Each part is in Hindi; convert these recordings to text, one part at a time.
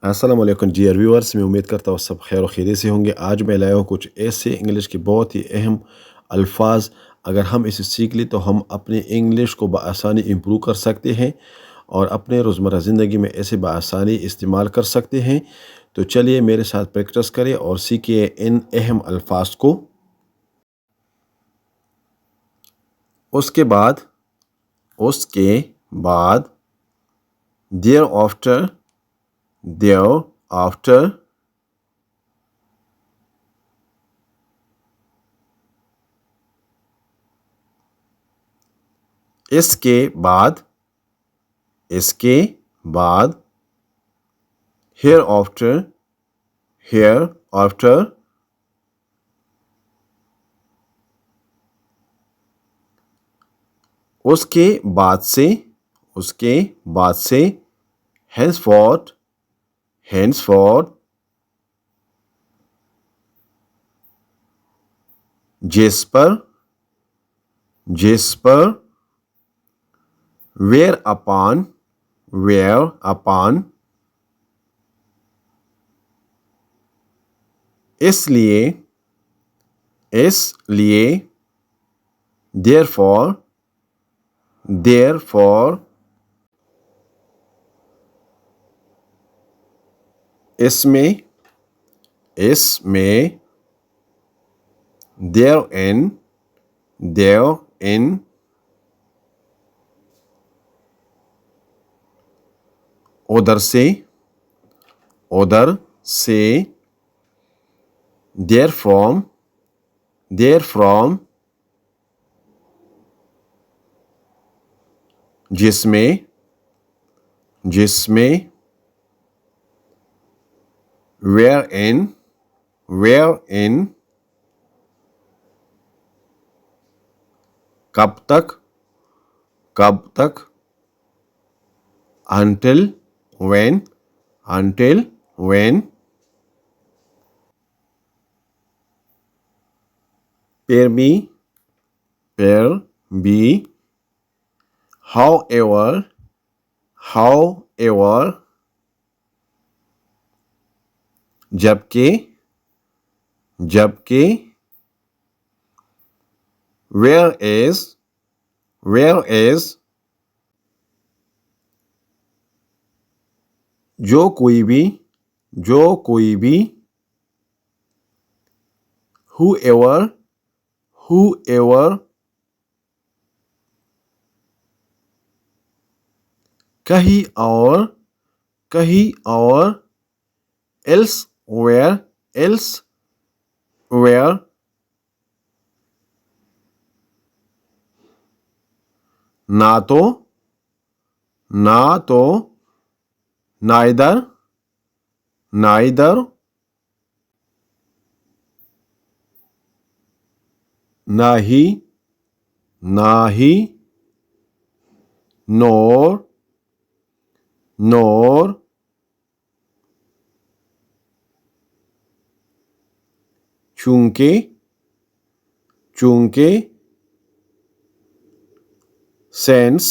अस्सलाम वालेकुम डियर व्यूअर्स, मैं उम्मीद करता हूँ सब खैर खैरियत से होंगे। आज मैं लाया हूँ कुछ ऐसे इंग्लिश के बहुत ही अहम अल्फाज। अगर हम इसे सीख लें तो हम अपने इंग्लिश को बआसानी इम्प्रूव कर सकते हैं और अपने रोज़मर्रा ज़िंदगी में ऐसे बआसानी इस्तेमाल कर सकते हैं। तो चलिए मेरे साथ प्रैक्टिस करें और सीखिए इन अहम अल्फाज को। उसके बाद उसके बाद देयर आफ्टर देयर आफ्टर इसके बाद इसके बाद hereafter hereafter उसके बाद से henceforth जिस पर whereupon इसलिए therefore इसमें therein उधर से therefrom जिसमें wherein कब तक until when per be however जबकि whereas जो कोई भी whoever कहीं और elsewhere ना तो neither ना ही nor चूंकि since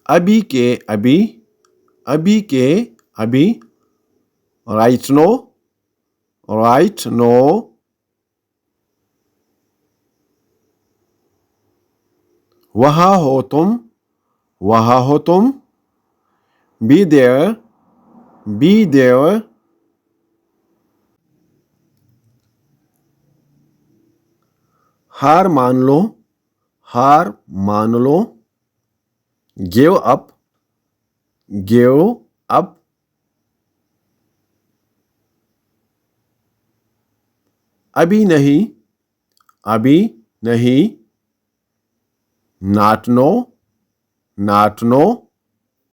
अभी के right now वहाँ हो तुम be there हार मान लो give up अभी नहीं not know